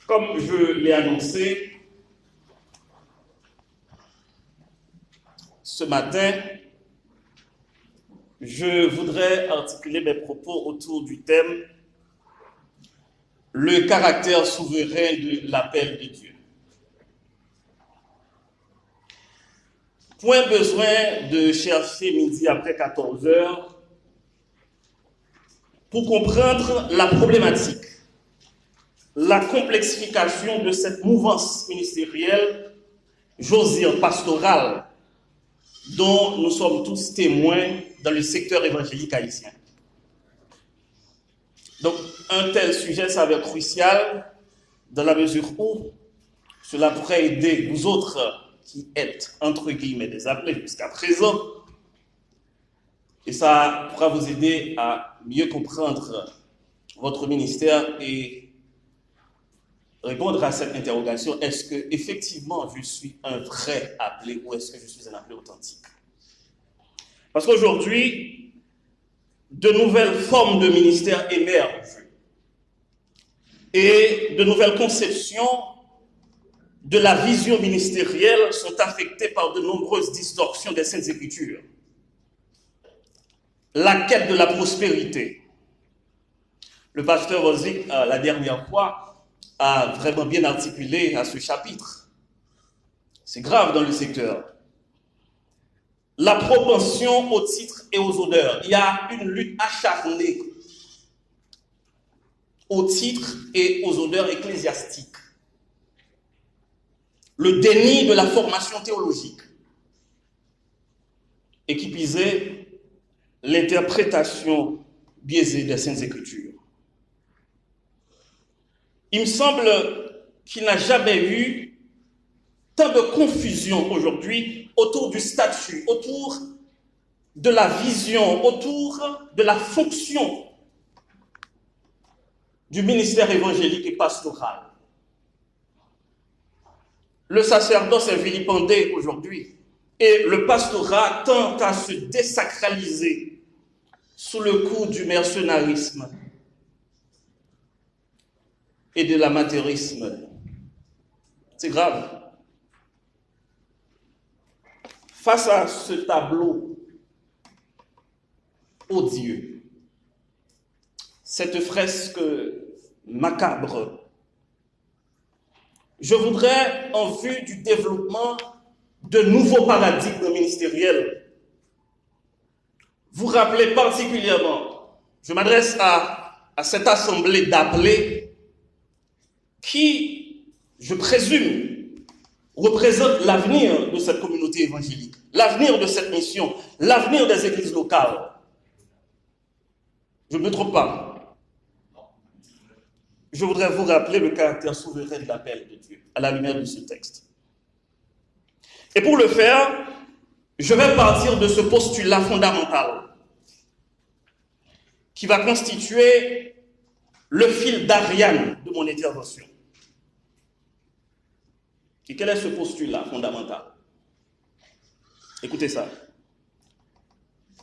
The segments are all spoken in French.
Comme je l'ai annoncé ce matin, je voudrais articuler mes propos autour du thème « Le caractère souverain de l'appel de Dieu ». Point besoin de chercher midi après 14 heures pour comprendre la problématique, la complexification de cette mouvance ministérielle, j'ose dire pastorale, dont nous sommes tous témoins dans le secteur évangélique haïtien. Donc, un tel sujet s'avère crucial dans la mesure où cela pourrait aider vous autres qui êtes, entre guillemets, des appelés jusqu'à présent, et ça pourra vous aider à mieux comprendre votre ministère et répondre à cette interrogation, est-ce que effectivement je suis un vrai appelé ou est-ce que je suis un appelé authentique? Parce qu'aujourd'hui, de nouvelles formes de ministère émergent et de nouvelles conceptions de la vision ministérielle sont affectées par de nombreuses distorsions des Saintes Écritures. La quête de la prospérité. Le pasteur Rosic, la dernière fois, a vraiment bien articulé à ce chapitre. C'est grave dans le secteur. La propension aux titres et aux honneurs. Il y a une lutte acharnée aux titres et aux honneurs ecclésiastiques. Le déni de la formation théologique. Et qui pisait l'interprétation biaisée des Saintes Écritures. Il me semble qu'il n'a jamais eu tant de confusion aujourd'hui autour du statut, autour de la vision, autour de la fonction du ministère évangélique et pastoral. Le sacerdoce est vilipendé aujourd'hui et le pastorat tend à se désacraliser sous le coup du mercenarisme et de l'amateurisme. C'est grave. Face à ce tableau odieux, cette fresque macabre, je voudrais, en vue du développement de nouveaux paradigmes ministériels, vous rappeler particulièrement, je m'adresse à cette assemblée d'appelés qui, je présume, représente l'avenir de cette communauté évangélique, l'avenir de cette mission, l'avenir des églises locales. Je ne me trompe pas. Je voudrais vous rappeler le caractère souverain de l'appel de Dieu à la lumière de ce texte. Et pour le faire, je vais partir de ce postulat fondamental qui va constituer le fil d'Ariane de mon intervention. Et quel est ce postulat fondamental? Écoutez ça.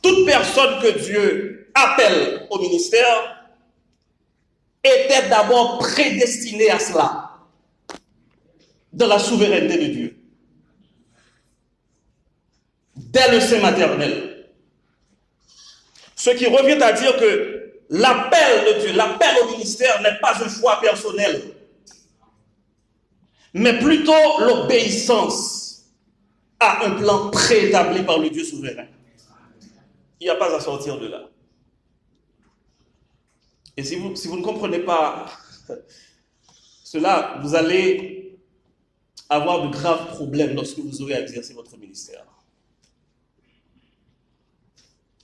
Toute personne que Dieu appelle au ministère était d'abord prédestinée à cela, dans la souveraineté de Dieu. Dès le sein maternel. Ce qui revient à dire que l'appel de Dieu, l'appel au ministère n'est pas un choix personnel, mais plutôt l'obéissance à un plan préétabli par le Dieu souverain. Il n'y a pas à sortir de là. Et si vous ne comprenez pas cela, vous allez avoir de graves problèmes lorsque vous aurez à exercer votre ministère.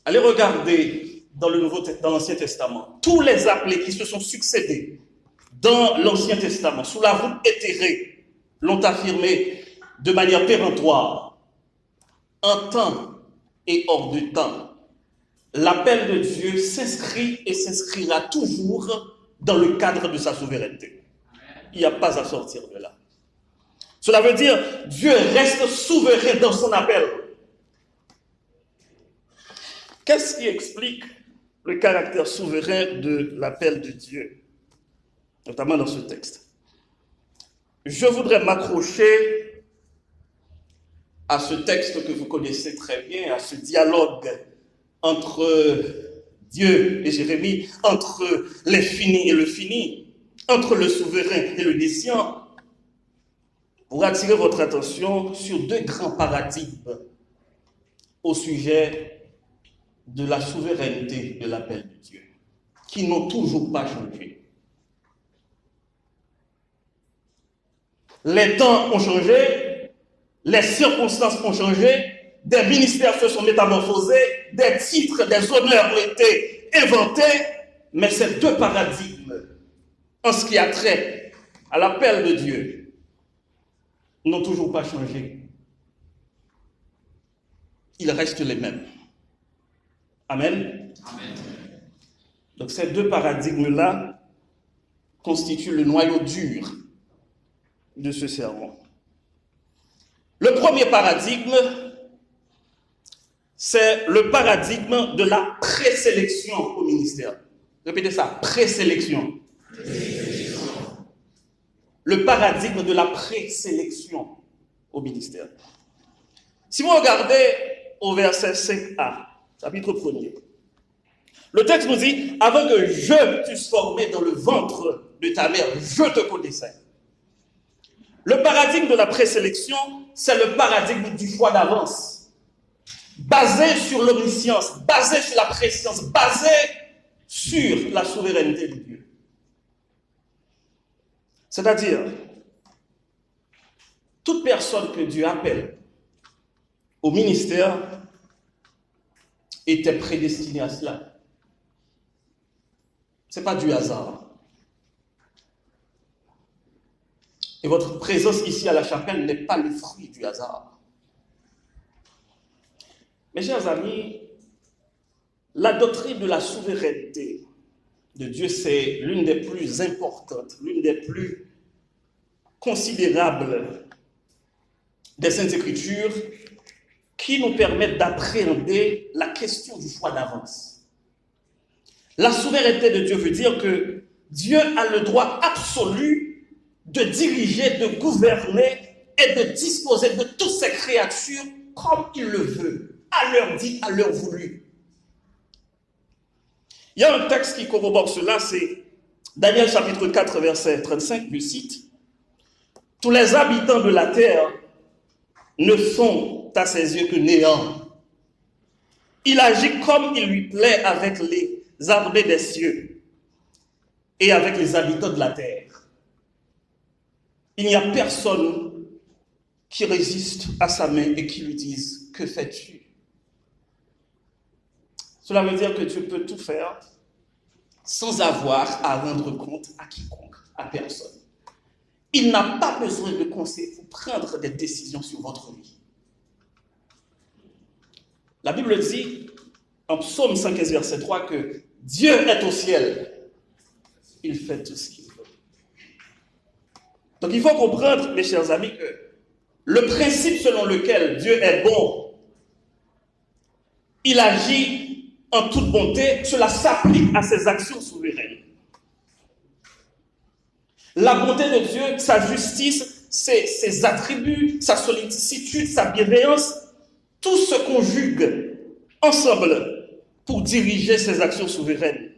Allez regarder dans l'Ancien Testament tous les appelés qui se sont succédés dans l'Ancien Testament, sous la voûte éthérée, l'ont affirmé de manière péremptoire, en temps et hors de temps. L'appel de Dieu s'inscrit et s'inscrira toujours dans le cadre de sa souveraineté. Il n'y a pas à sortir de là. Cela veut dire Dieu reste souverain dans son appel. Qu'est-ce qui explique le caractère souverain de l'appel de Dieu, notamment dans ce texte? je voudrais m'accrocher à ce texte que vous connaissez très bien, à ce dialogue entre Dieu et Jérémie, entre l'infini et le fini, entre le souverain et le omniscient, pour attirer votre attention sur deux grands paradigmes au sujet de la souveraineté de l'appel de Dieu, qui n'ont toujours pas changé. Les temps ont changé, les circonstances ont changé, des ministères se sont métamorphosés, des titres, des honneurs ont été inventés, mais ces deux paradigmes, en ce qui a trait à l'appel de Dieu, n'ont toujours pas changé. Ils restent les mêmes. Amen. Amen. Donc ces deux paradigmes-là constituent le noyau dur de ce sermon. Le premier paradigme, c'est le paradigme de la présélection au ministère. Répétez ça, présélection. Le paradigme de la présélection au ministère. Si vous regardez au verset 5a, chapitre 1er, le texte nous dit, avant que je t'eusse formé dans le ventre de ta mère, je te connaissais. Le paradigme de la présélection, c'est le paradigme du choix d'avance, basé sur l'omniscience, basé sur la préscience, basé sur la souveraineté de Dieu. C'est-à-dire, toute personne que Dieu appelle au ministère était prédestinée à cela. Ce n'est pas du hasard. Et votre présence ici à la chapelle n'est pas le fruit du hasard. Mes chers amis, la doctrine de la souveraineté de Dieu, c'est l'une des plus importantes, l'une des plus considérables des Saintes Écritures qui nous permettent d'appréhender la question du choix d'avance. La souveraineté de Dieu veut dire que Dieu a le droit absolu de diriger, de gouverner et de disposer de toutes ses créatures comme il le veut, à l'heure dite, à l'heure voulue. Il y a un texte qui corrobore cela, c'est Daniel chapitre 4, verset 35, je cite, « Tous les habitants de la terre ne sont à ses yeux que néant. Il agit comme il lui plaît avec les armées des cieux et avec les habitants de la terre. Il n'y a personne qui résiste à sa main et qui lui dise « Que fais-tu » Cela veut dire que tu peux tout faire sans avoir à rendre compte à quiconque, à personne. Il n'a pas besoin de conseils pour prendre des décisions sur votre vie. La Bible dit, en Psaume 115, verset 3, que Dieu est au ciel. Il fait tout ce qu'il veut. Donc il faut comprendre, mes chers amis, que le principe selon lequel Dieu est bon, il agit en toute bonté, cela s'applique à ses actions souveraines. La bonté de Dieu, sa justice, ses attributs, sa sollicitude, sa bienveillance, tout se conjugue ensemble pour diriger ses actions souveraines.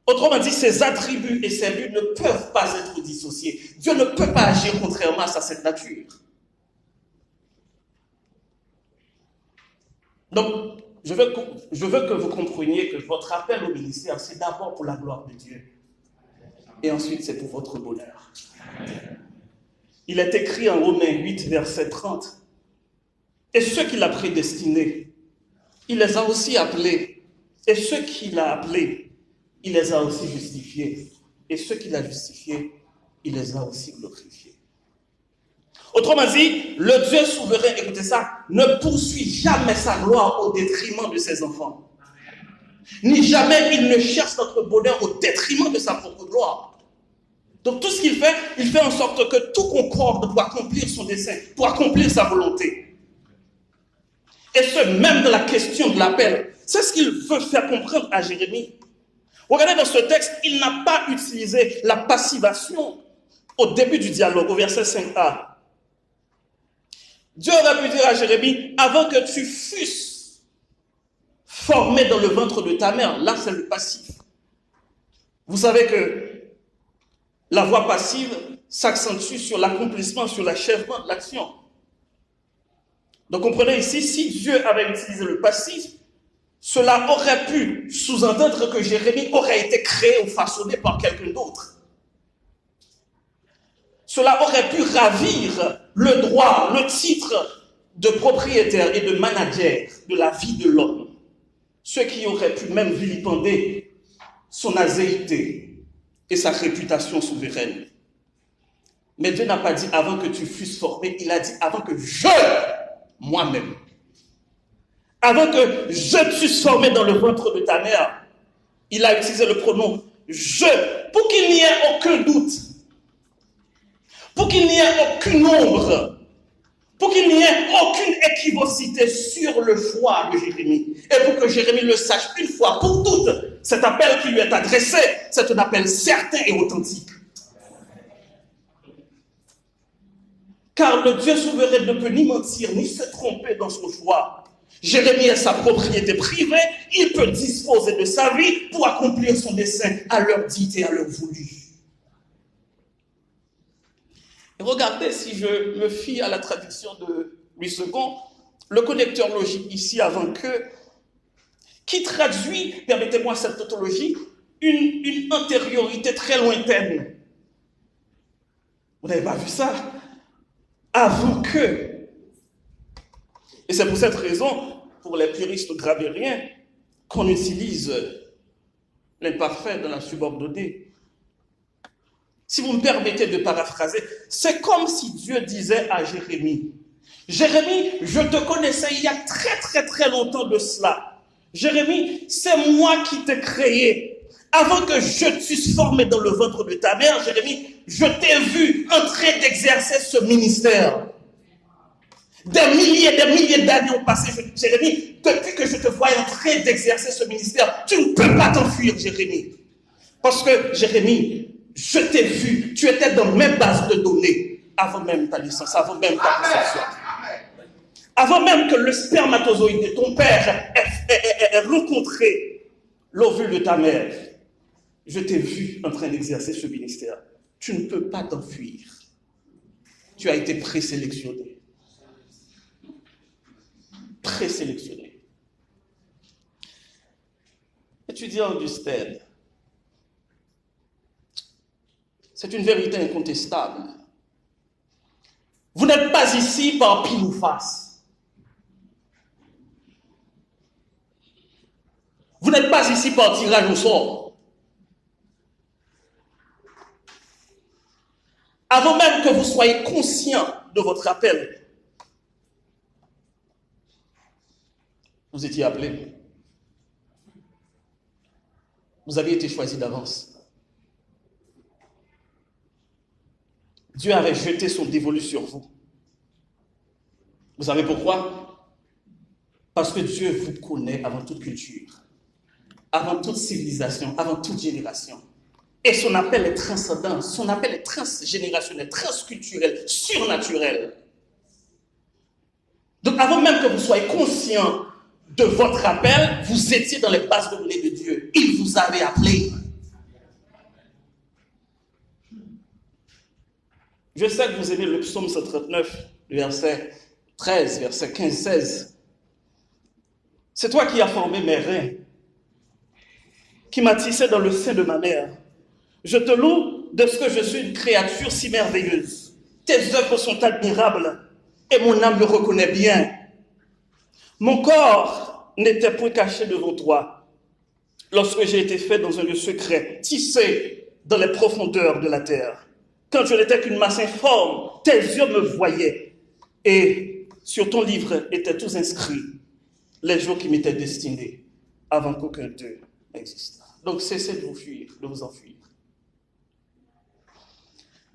Autrement dit, ses attributs et ses buts ne peuvent pas être dissociés. Dieu ne peut pas agir contrairement à cette nature. Donc, je veux que vous compreniez que votre appel au ministère, c'est d'abord pour la gloire de Dieu. Et ensuite, c'est pour votre bonheur. Il est écrit en Romains 8, verset 30. Et ceux qu'il a prédestinés, il les a aussi appelés. Et ceux qu'il a appelés, il les a aussi justifiés. Et ceux qu'il a justifiés, il les a aussi glorifiés. Autrement dit, le Dieu souverain, écoutez ça, ne poursuit jamais sa gloire au détriment de ses enfants. Ni jamais il ne cherche notre bonheur au détriment de sa propre gloire. Donc tout ce qu'il fait, il fait en sorte que tout concorde pour accomplir son dessein, pour accomplir sa volonté. Et ce, même dans la question de l'appel, c'est ce qu'il veut faire comprendre à Jérémie. Regardez dans ce texte, il n'a pas utilisé la passivation au début du dialogue, au verset 5a, Dieu aurait pu dire à Jérémie, avant que tu fusses formé dans le ventre de ta mère, là c'est le passif. Vous savez que la voix passive s'accentue sur l'accomplissement, sur l'achèvement de l'action. Donc comprenez ici, si Dieu avait utilisé le passif, cela aurait pu sous-entendre que Jérémie aurait été créé ou façonné par quelqu'un d'autre. Cela aurait pu ravir le droit, le titre de propriétaire et de manager de la vie de l'homme. Ce qui aurait pu même vilipender son azéité et sa réputation souveraine. Mais Dieu n'a pas dit avant que tu fusses formé, il a dit avant que je, moi-même, avant que je fusse formé dans le ventre de ta mère, il a utilisé le pronom je, pour qu'il n'y ait aucun doute, pour qu'il n'y ait aucune ombre, pour qu'il n'y ait aucune équivocité sur le choix de Jérémie, et pour que Jérémie le sache une fois pour toutes, cet appel qui lui est adressé, c'est un appel certain et authentique. Car le Dieu souverain ne peut ni mentir, ni se tromper dans son choix. Jérémie est sa propriété privée, il peut disposer de sa vie pour accomplir son dessein à l'heure dite et à l'heure voulue. Et regardez, si je me fie à la traduction de Louis II, le connecteur logique ici, avant que, qui traduit, permettez-moi cette tautologie, une antériorité très lointaine. Vous n'avez pas vu ça? Avant que. Et c'est pour cette raison, pour les puristes grammairiens, qu'on utilise l'imparfait dans la subordonnée. Si vous me permettez de paraphraser, c'est comme si Dieu disait à Jérémie, Jérémie, je te connaissais il y a très très très longtemps de cela. Jérémie, c'est moi qui t'ai créé. Avant que je t'eusse formé dans le ventre de ta mère, Jérémie, je t'ai vu en train d'exercer ce ministère. Des milliers d'années ont passé, Jérémie, depuis que je te vois en train d'exercer ce ministère, tu ne peux pas t'enfuir, Jérémie. Parce que, Jérémie, je t'ai vu, tu étais dans mes bases de données, avant même ta licence, avant même ta conception. Avant même que le spermatozoïde de ton père ait rencontré l'ovule de ta mère, je t'ai vu en train d'exercer ce ministère. Tu ne peux pas t'enfuir. Tu as été présélectionné. Présélectionné. Étudiant Augustin, c'est une vérité incontestable. Vous n'êtes pas ici par pile ou face. Vous n'êtes pas ici par tirage au sort. Avant même que vous soyez conscient de votre appel, vous étiez appelé. Vous aviez été choisi d'avance. Dieu avait jeté son dévolu sur vous. Vous savez pourquoi? Parce que Dieu vous connaît avant toute culture, avant toute civilisation, avant toute génération. Et son appel est transcendant, son appel est transgénérationnel, transculturel, surnaturel. Donc avant même que vous soyez conscient de votre appel, vous étiez dans les bases de données de Dieu. Il vous avait appelé. Je sais que vous aimez le psaume 139, verset 13, verset 15-16. C'est toi qui as formé mes reins, qui m'as tissé dans le sein de ma mère. Je te loue de ce que je suis une créature si merveilleuse. Tes œuvres sont admirables et mon âme le reconnaît bien. Mon corps n'était point caché devant toi lorsque j'ai été fait dans un lieu secret, tissé dans les profondeurs de la terre. Quand je n'étais qu'une masse informe, tes yeux me voyaient et sur ton livre étaient tous inscrits les jours qui m'étaient destinés avant qu'aucun d'eux n'existât. Donc cessez de vous fuir, de vous enfuir.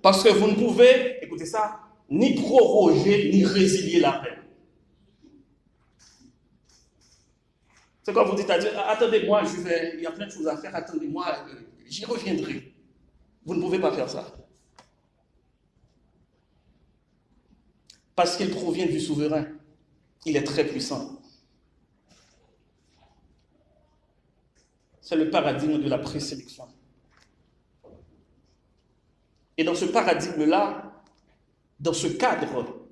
Parce que vous ne pouvez, écoutez ça, ni proroger, ni résilier la peine. C'est quand vous dites à Dieu, attendez-moi, il y a plein de choses à faire, attendez-moi, j'y reviendrai. Vous ne pouvez pas faire ça. parce qu'il provient du souverain. Il est très puissant. C'est le paradigme de la présélection. Et dans ce paradigme-là, dans ce cadre,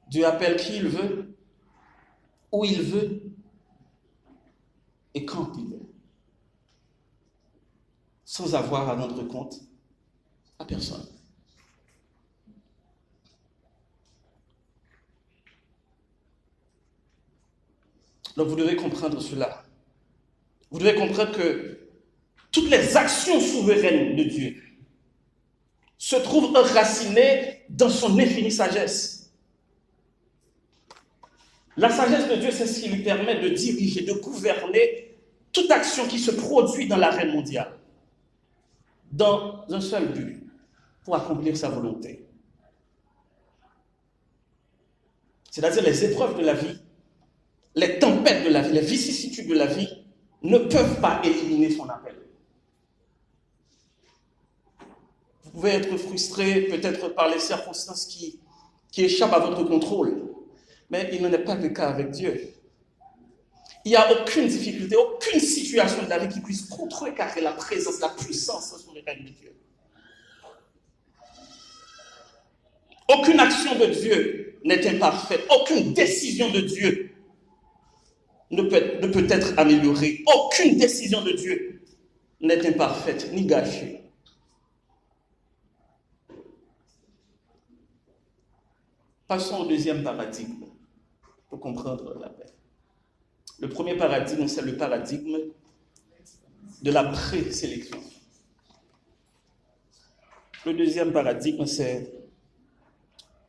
Dieu appelle qui il veut, où il veut et quand il veut, sans avoir à rendre compte à personne. Donc vous devez comprendre cela. Vous devez comprendre que toutes les actions souveraines de Dieu se trouvent enracinées dans son infinie sagesse. La sagesse de Dieu, c'est ce qui lui permet de diriger, de gouverner toute action qui se produit dans l'arène mondiale, dans un seul but, pour accomplir sa volonté. C'est-à-dire les épreuves de la vie, les tempêtes de la vie, les vicissitudes de la vie ne peuvent pas éliminer son appel. Vous pouvez être frustré peut-être par les circonstances qui échappent à votre contrôle, mais il n'en est pas le cas avec Dieu. Il n'y a aucune difficulté, aucune situation de la vie qui puisse contrecarrer la présence, la puissance souveraine de Dieu. Aucune action de Dieu n'est imparfaite, aucune décision de Dieu ne peut être améliorée. Aucune décision de Dieu n'est imparfaite ni gâchée. Passons au deuxième paradigme pour comprendre la paix. Le premier paradigme, c'est le paradigme de la présélection. Le deuxième paradigme, c'est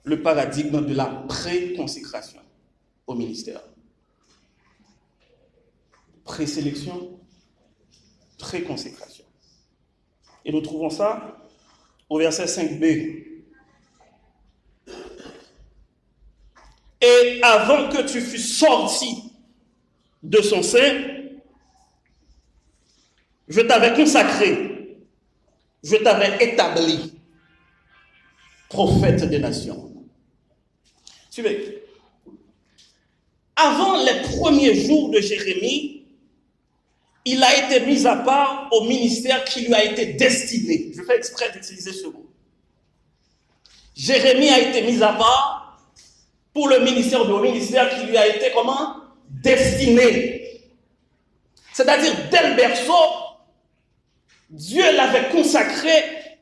le paradigme de la préconsécration au ministère. Présélection, préconsécration. Et nous trouvons ça au verset 5b. Et avant que tu fusses sorti de son sein, je t'avais consacré, je t'avais établi prophète des nations. Suivez. Avant les premiers jours de Jérémie, il a été mis à part au ministère qui lui a été destiné. Je fais exprès d'utiliser ce mot. Jérémie a été mis à part pour le ministère qui lui a été comment? Destiné. C'est-à-dire, dès le berceau, Dieu l'avait consacré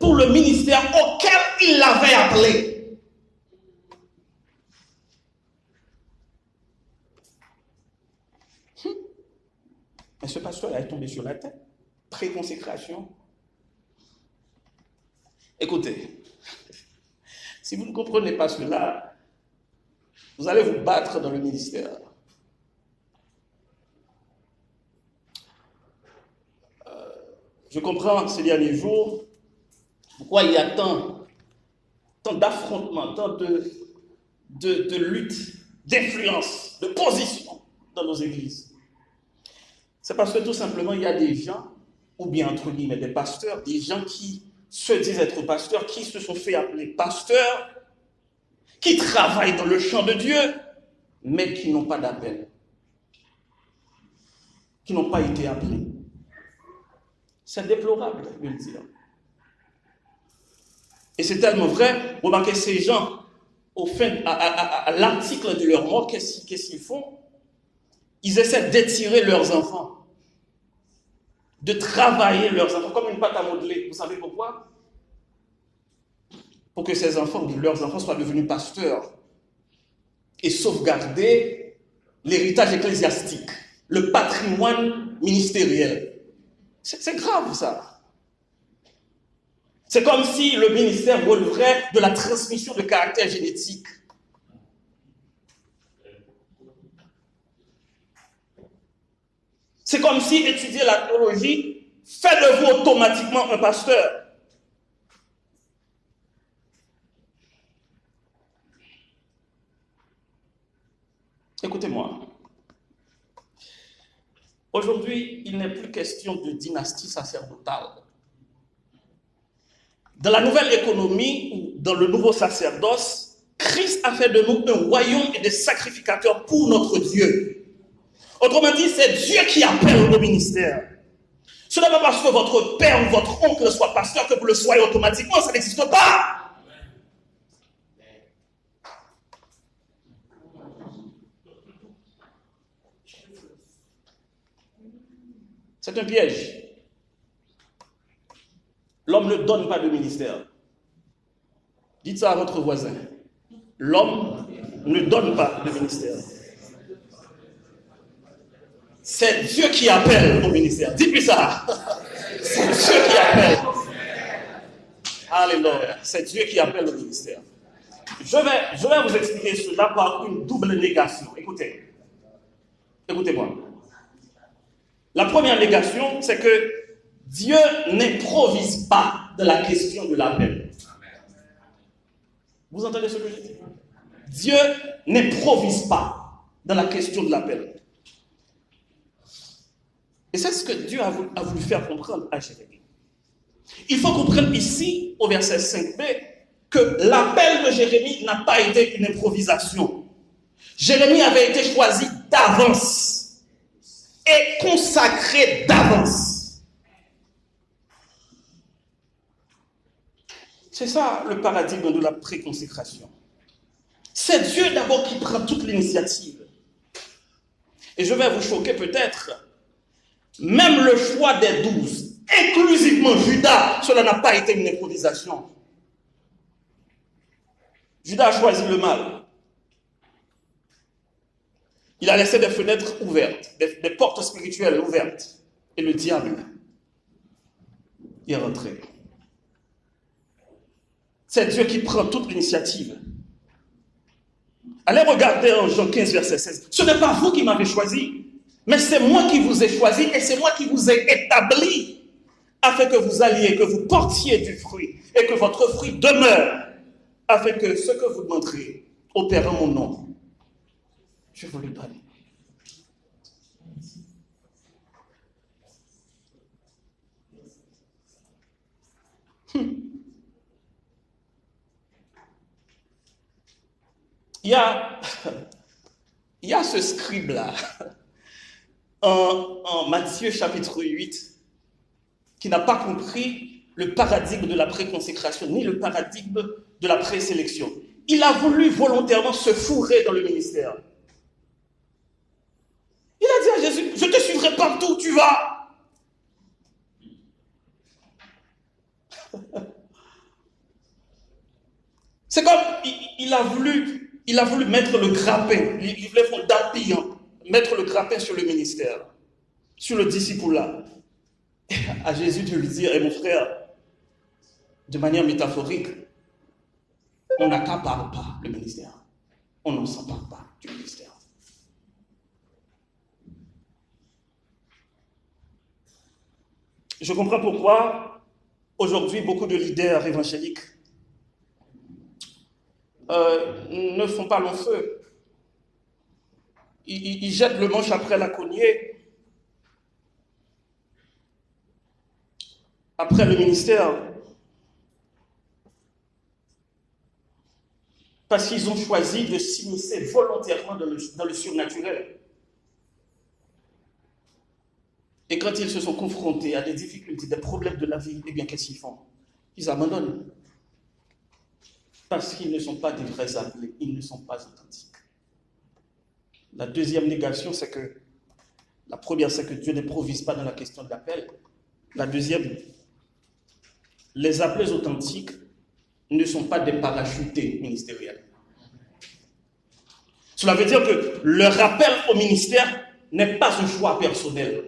pour le ministère auquel il l'avait appelé. Mais ce pasteur est tombé sur la tête. Préconsécration. Écoutez, si vous ne comprenez pas cela, vous allez vous battre dans le ministère. Je comprends ces derniers jours pourquoi il y a tant d'affrontements, tant de luttes, d'influence, de position dans nos églises. C'est parce que tout simplement, il y a des gens, ou bien entre guillemets des pasteurs, des gens qui se disent être pasteurs, qui se sont fait appeler pasteurs, qui travaillent dans le champ de Dieu, mais qui n'ont pas d'appel, qui n'ont pas été appelés. C'est déplorable de le dire. Et c'est tellement vrai, remarquez ces gens, à l'article de leur mort, qu'est-ce qu'ils font? Ils essaient d'étirer leurs enfants, de travailler leurs enfants comme une pâte à modeler. Vous savez pourquoi? Pour que ces enfants, leurs enfants soient devenus pasteurs et sauvegarder l'héritage ecclésiastique, le patrimoine ministériel. C'est grave ça. C'est comme si le ministère releverait de la transmission de caractère génétique. C'est comme si étudier la théologie fait de vous automatiquement un pasteur. Écoutez-moi. Aujourd'hui, il n'est plus question de dynastie sacerdotale. Dans la nouvelle économie, ou dans le nouveau sacerdoce, Christ a fait de nous un royaume et des sacrificateurs pour notre Dieu. Autrement dit, c'est Dieu qui appelle au ministère. Ce n'est pas parce que votre père ou votre oncle soit pasteur que vous le soyez automatiquement, ça n'existe pas. C'est un piège. L'homme ne donne pas de ministère. Dites ça à votre voisin. L'homme ne donne pas de ministère. C'est Dieu qui appelle au ministère. Dites-lui ça. C'est Dieu qui appelle. Alléluia. C'est Dieu qui appelle au ministère. Je vais vous expliquer cela par une double négation. Écoutez. Écoutez-moi. La première négation, c'est que Dieu n'improvise pas de la question de l'appel. Vous entendez ce que je dis? Dieu n'improvise pas dans la question de l'appel. Et c'est ce que Dieu a voulu faire comprendre à Jérémie. Il faut comprendre ici, au verset 5b, que l'appel de Jérémie n'a pas été une improvisation. Jérémie avait été choisi d'avance et consacré d'avance. C'est ça le paradigme de la préconsécration. C'est Dieu d'abord qui prend toute l'initiative. Et je vais vous choquer peut-être, même le choix des 12, inclusivement Judas, cela n'a pas été une improvisation. Judas a choisi le mal. Il a laissé des fenêtres ouvertes, des portes spirituelles ouvertes. Et le diable est rentré. C'est Dieu qui prend toute l'initiative. Allez regarder en Jean 15, verset 16. Ce n'est pas vous qui m'avez choisi, mais c'est moi qui vous ai choisi et c'est moi qui vous ai établi afin que vous alliez, que vous portiez du fruit et que votre fruit demeure, afin que ce que vous demanderez au Père en mon nom, je vous le donne. Il y a ce scribe-là, en Matthieu chapitre 8, qui n'a pas compris le paradigme de la préconsécration, ni le paradigme de la présélection. Il a voulu volontairement se fourrer dans le ministère. Il a dit à Jésus, je te suivrai partout où tu vas. C'est comme, il a voulu mettre le grappin, il voulait faire d'appuyant, mettre le grappin sur le ministère, sur le disciple-là. À Jésus de lui dire, mon frère, de manière métaphorique, on n'accapare pas le ministère. On n'en s'empare pas du ministère. Je comprends pourquoi, aujourd'hui, beaucoup de leaders évangéliques ne font pas long feu. Ils jettent le manche après la cognée. Après le ministère. Parce qu'ils ont choisi de s'immiscer volontairement dans le surnaturel. Et quand ils se sont confrontés à des difficultés, des problèmes de la vie, eh bien, qu'est-ce qu'ils font? Ils abandonnent. Parce qu'ils ne sont pas des vrais appelés, ils ne sont pas authentiques. La deuxième négation, c'est que, la première, c'est que Dieu n'improvise pas dans la question de l'appel. La deuxième, les appelés authentiques ne sont pas des parachutés ministériels. Cela veut dire que leur appel au ministère n'est pas un choix personnel.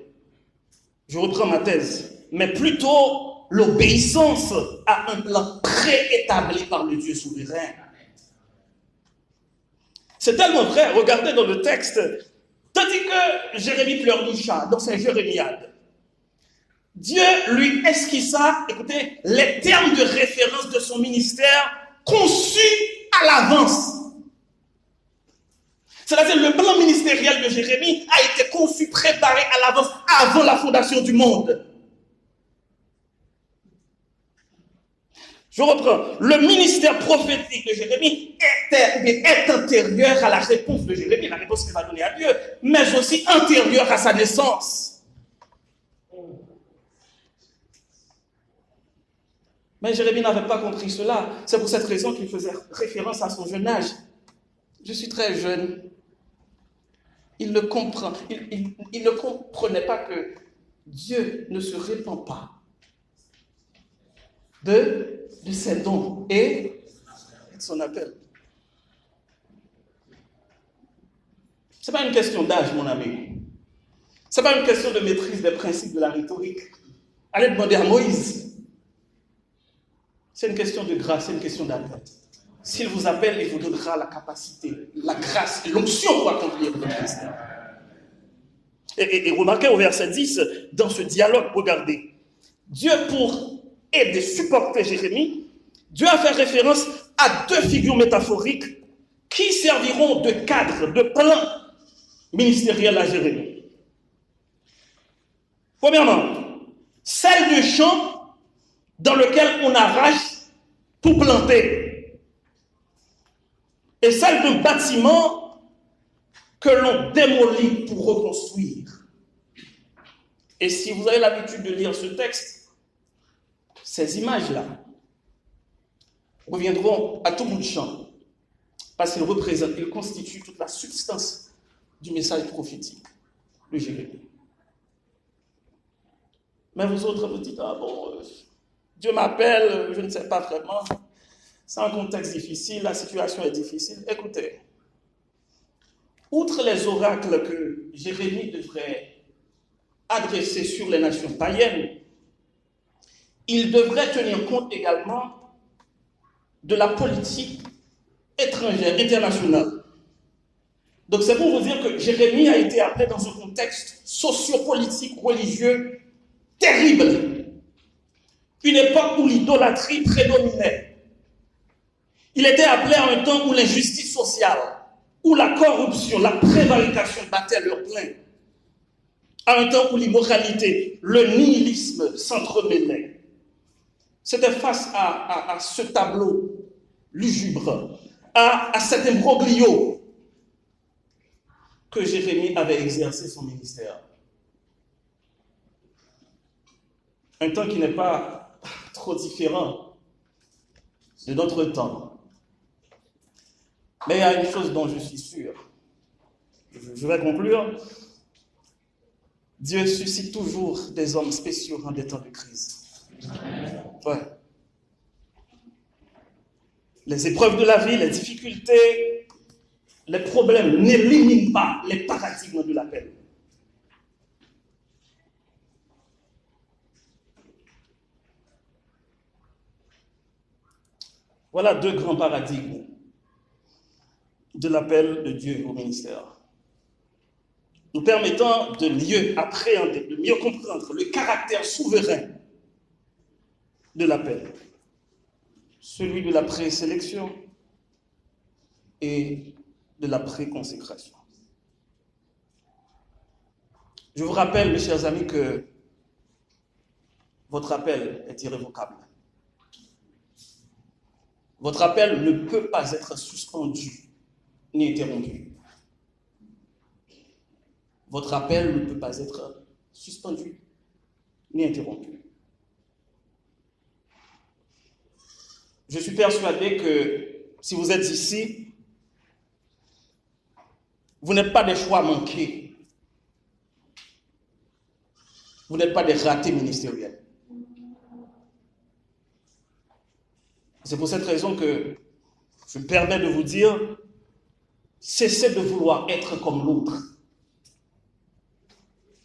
Je reprends ma thèse, mais plutôt l'obéissance à un plan préétabli par le Dieu souverain. C'est tellement vrai, regardez dans le texte, tandis que Jérémie pleurnicha, donc c'est Jérémiade, Dieu lui esquissa, écoutez, les termes de référence de son ministère conçus à l'avance. C'est-à-dire le plan ministériel de Jérémie a été conçu, préparé à l'avance, avant la fondation du monde. Je reprends. Le ministère prophétique de Jérémie est antérieur à la réponse de Jérémie, la réponse qu'il va donner à Dieu, mais aussi antérieur à sa naissance. Mais Jérémie n'avait pas compris cela. C'est pour cette raison qu'il faisait référence à son jeune âge. Je suis très jeune. Il ne comprenait pas que Dieu ne se répand pas de ses dons et de son appel. Ce n'est pas une question d'âge, mon ami. Ce n'est pas une question de maîtrise des principes de la rhétorique. Allez demander à Moïse. C'est une question de grâce, c'est une question d'appel. S'il vous appelle, il vous donnera la capacité, la grâce, l'onction pour accomplir le ministère. Et remarquez au verset 10, dans ce dialogue, regardez. Dieu, pour aider, supporter Jérémie, Dieu a fait référence à deux figures métaphoriques qui serviront de cadre, de plan ministériel à Jérémie. Premièrement, celle du champ dans lequel on arrache pour planter, et celle d'un bâtiment que l'on démolit pour reconstruire. Et si vous avez l'habitude de lire ce texte, ces images-là reviendront à tout bout de champ, parce qu'ils représentent, ils constituent toute la substance du message prophétique de Jérémie. Mais vous autres, vous dites, ah bon, Dieu m'appelle, je ne sais pas vraiment, c'est un contexte difficile, la situation est difficile. Écoutez, outre les oracles que Jérémie devrait adresser sur les nations païennes, il devrait tenir compte également de la politique étrangère, internationale. Donc c'est pour vous dire que Jérémie a été appelé dans un contexte sociopolitique, religieux, terrible. Une époque où l'idolâtrie prédominait. Il était appelé à un temps où l'injustice sociale, où la corruption, la prévarication battaient leur plein. À un temps où l'immoralité, le nihilisme s'entremêlaient. C'était face à ce tableau lugubre, à cet imbroglio que Jérémie avait exercé son ministère. Un temps qui n'est pas trop différent de notre temps. Mais il y a une chose dont je suis sûr. Je vais conclure. Dieu suscite toujours des hommes spéciaux en des temps de crise. Ouais. Les épreuves de la vie, les difficultés, les problèmes n'éliminent pas les paradigmes de l'appel. Voilà deux grands paradigmes de l'appel de Dieu au ministère, nous permettant de mieux appréhender, de mieux comprendre le caractère souverain de l'appel, celui de la présélection et de la préconsécration. Je vous rappelle, mes chers amis, que votre appel est irrévocable. Votre appel ne peut pas être suspendu ni interrompu. Votre appel ne peut pas être suspendu ni interrompu. Je suis persuadé que si vous êtes ici, vous n'êtes pas des choix manqués. Vous n'êtes pas des ratés ministériels. C'est pour cette raison que je me permets de vous dire, cessez de vouloir être comme l'autre.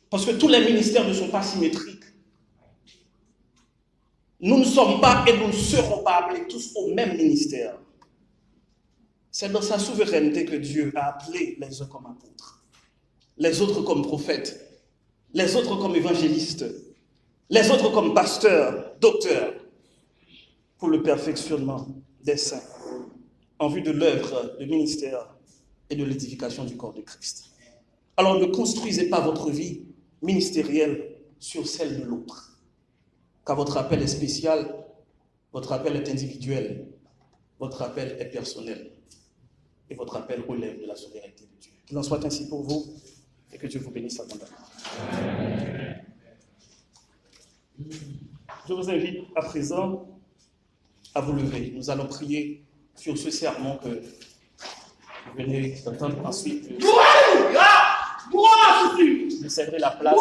Parce que tous les ministères ne sont pas symétriques. Nous ne sommes pas et nous ne serons pas appelés tous au même ministère. C'est dans sa souveraineté que Dieu a appelé les uns comme apôtres, les autres comme prophètes, les autres comme évangélistes, les autres comme pasteurs, docteurs, pour le perfectionnement des saints, en vue de l'œuvre de ministère et de l'édification du corps de Christ. Alors ne construisez pas votre vie ministérielle sur celle de l'autre, car votre appel est spécial, Votre appel est individuel, votre appel est personnel et votre appel relève de la souveraineté de Dieu. Qu'il en soit ainsi pour vous et que Dieu vous bénisse abondamment. Je vous invite à présent à vous lever. Nous allons prier sur ce sermon que vous venez d'entendre ensuite. Je céderai la place